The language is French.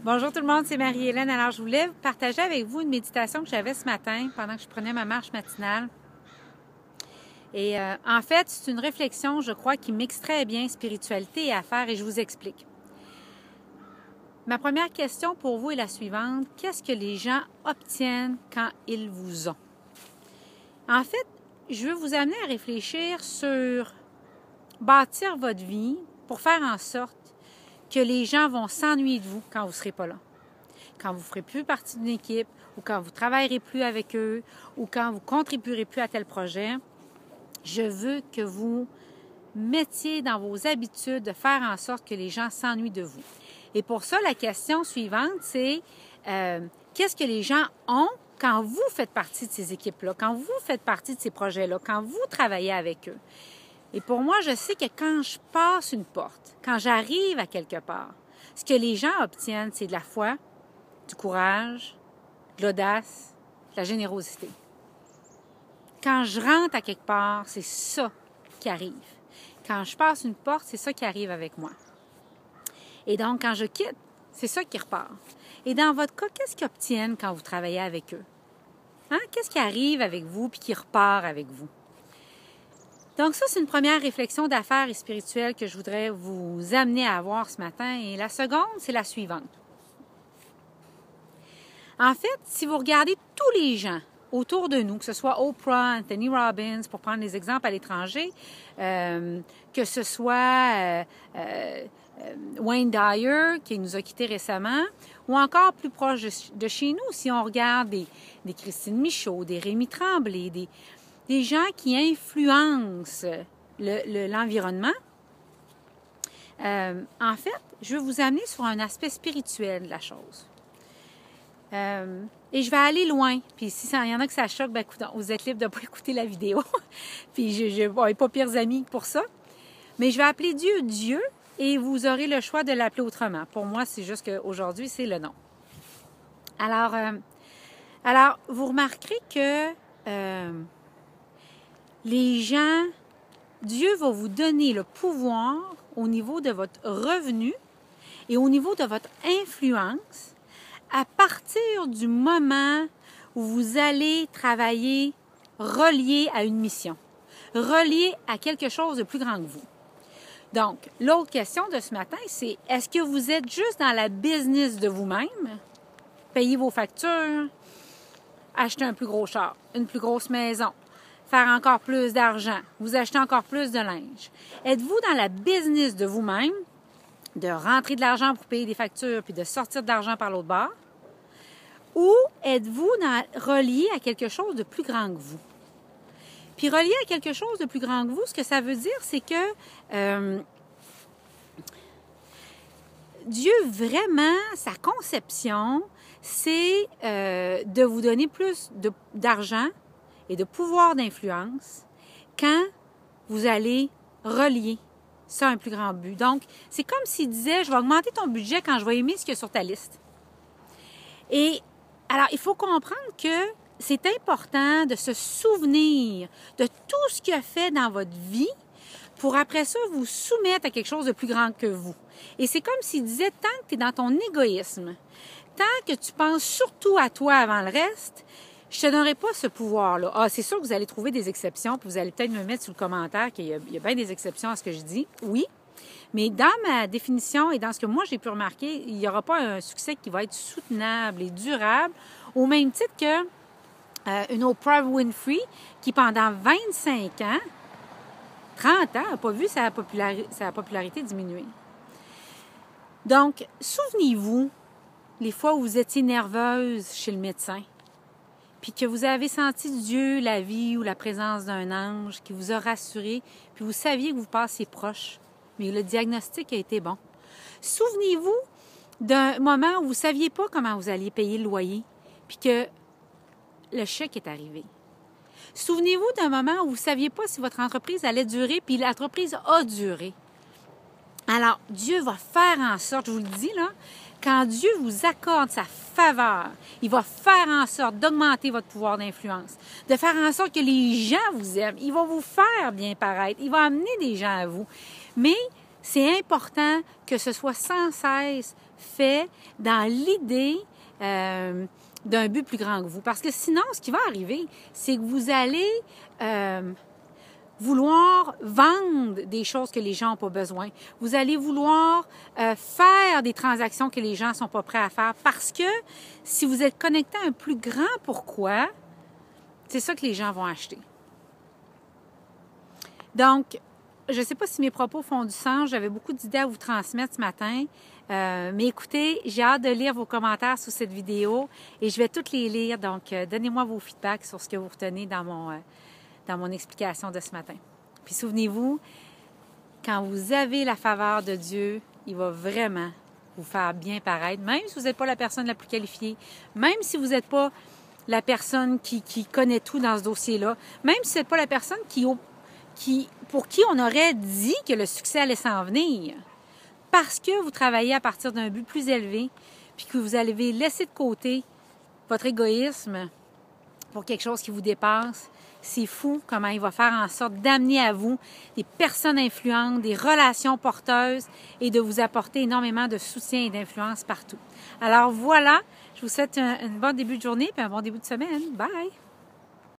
Bonjour tout le monde, c'est Marie-Hélène. Alors, je voulais partager avec vous une méditation que j'avais ce matin pendant que je prenais ma marche matinale. Et en fait, c'est une réflexion, je crois, qui mixe très bien spiritualité et affaires et je vous explique. Ma première question pour vous est la suivante. Qu'est-ce que les gens obtiennent quand ils vous ont? En fait, je veux vous amener à réfléchir sur bâtir votre vie pour faire en sorte que les gens vont s'ennuyer de vous quand vous ne serez pas là. Quand vous ne ferez plus partie d'une équipe, ou quand vous ne travaillerez plus avec eux, ou quand vous ne contribuerez plus à tel projet, je veux que vous mettiez dans vos habitudes de faire en sorte que les gens s'ennuient de vous. Et pour ça, la question suivante, c'est qu'est-ce que les gens ont quand vous faites partie de ces équipes-là, quand vous faites partie de ces projets-là, quand vous travaillez avec eux? Et pour moi, je sais que quand je passe une porte, quand j'arrive à quelque part, ce que les gens obtiennent, c'est de la foi, du courage, de l'audace, de la générosité. Quand je rentre à quelque part, c'est ça qui arrive. Quand je passe une porte, c'est ça qui arrive avec moi. Et donc, quand je quitte, c'est ça qui repart. Et dans votre cas, qu'est-ce qu'ils obtiennent quand vous travaillez avec eux? Hein? Qu'est-ce qui arrive avec vous puis qui repart avec vous? Donc ça, c'est une première réflexion d'affaires et spirituelle que je voudrais vous amener à avoir ce matin. Et la seconde, c'est la suivante. En fait, si vous regardez tous les gens autour de nous, que ce soit Oprah, Anthony Robbins, pour prendre des exemples à l'étranger, que ce soit Wayne Dyer, qui nous a quittés récemment, ou encore plus proche de chez nous, si on regarde des Christine Michaud, des Rémi Tremblay, des gens qui influencent l'environnement, en fait, je veux vous amener sur un aspect spirituel de la chose. Et je vais aller loin. Puis si il y en a que ça choque, ben écoute, vous êtes libre de ne pas écouter la vidéo. Puis je n'ai pas pires amis pour ça. Mais je vais appeler Dieu Dieu et vous aurez le choix de l'appeler autrement. Pour moi, c'est juste qu'aujourd'hui, c'est le nom. Alors vous remarquerez que les gens, Dieu va vous donner le pouvoir au niveau de votre revenu et au niveau de votre influence à partir du moment où vous allez travailler relié à une mission, relié à quelque chose de plus grand que vous. Donc, l'autre question de ce matin, c'est est-ce que vous êtes juste dans la business de vous-même, payer vos factures, acheter un plus gros char, une plus grosse maison, faire encore plus d'argent, vous acheter encore plus de linge? Êtes-vous dans la business de vous-même, de rentrer de l'argent pour payer des factures puis de sortir de l'argent par l'autre bord? Ou êtes-vous relié à quelque chose de plus grand que vous? Puis relié à quelque chose de plus grand que vous, ce que ça veut dire, c'est que Dieu, vraiment, sa conception, c'est de vous donner plus d'argent et de pouvoir d'influence quand vous allez relier ça à un plus grand but. Donc, c'est comme s'il disait, je vais augmenter ton budget quand je vais aimer ce qu'il y a sur ta liste. Et alors, il faut comprendre que c'est important de se souvenir de tout ce qu'il a fait dans votre vie pour après ça vous soumettre à quelque chose de plus grand que vous. Et c'est comme s'il disait, tant que tu es dans ton égoïsme, tant que tu penses surtout à toi avant le reste, je ne te donnerai pas ce pouvoir-là. Ah, c'est sûr que vous allez trouver des exceptions, puis vous allez peut-être me mettre sous le commentaire qu'il y a bien des exceptions à ce que je dis. Oui, mais dans ma définition et dans ce que moi j'ai pu remarquer, il n'y aura pas un succès qui va être soutenable et durable, au même titre que une Oprah Winfrey qui, pendant 25 ans, 30 ans, n'a pas vu sa popularité diminuer. Donc, souvenez-vous les fois où vous étiez nerveuse chez le médecin, puis que vous avez senti Dieu, la vie ou la présence d'un ange qui vous a rassuré, puis vous saviez que vous passiez proche, mais le diagnostic a été bon. Souvenez-vous d'un moment où vous ne saviez pas comment vous alliez payer le loyer, puis que le chèque est arrivé. Souvenez-vous d'un moment où vous ne saviez pas si votre entreprise allait durer, puis l'entreprise a duré. Alors, Dieu va faire en sorte, je vous le dis là, quand Dieu vous accorde sa faveur, il va faire en sorte d'augmenter votre pouvoir d'influence, de faire en sorte que les gens vous aiment, il va vous faire bien paraître, il va amener des gens à vous. Mais c'est important que ce soit sans cesse fait dans l'idée d'un but plus grand que vous. Parce que sinon, ce qui va arriver, c'est que vous allez vouloir vendre des choses que les gens n'ont pas besoin. Vous allez vouloir faire des transactions que les gens ne sont pas prêts à faire. Parce que si vous êtes connecté à un plus grand pourquoi, c'est ça que les gens vont acheter. Donc, je ne sais pas si mes propos font du sens. J'avais beaucoup d'idées à vous transmettre ce matin. Mais écoutez, j'ai hâte de lire vos commentaires sous cette vidéo et je vais toutes les lire. Donc, donnez-moi vos feedbacks sur ce que vous retenez dans mon explication de ce matin. Puis souvenez-vous, quand vous avez la faveur de Dieu, il va vraiment vous faire bien paraître, même si vous n'êtes pas la personne la plus qualifiée, même si vous n'êtes pas la personne qui connaît tout dans ce dossier-là, même si vous n'êtes pas la personne pour qui on aurait dit que le succès allait s'en venir. Parce que vous travaillez à partir d'un but plus élevé, puis que vous avez laissé de côté votre égoïsme pour quelque chose qui vous dépasse, c'est fou comment il va faire en sorte d'amener à vous des personnes influentes, des relations porteuses et de vous apporter énormément de soutien et d'influence partout. Alors voilà, je vous souhaite un bon début de journée et un bon début de semaine. Bye!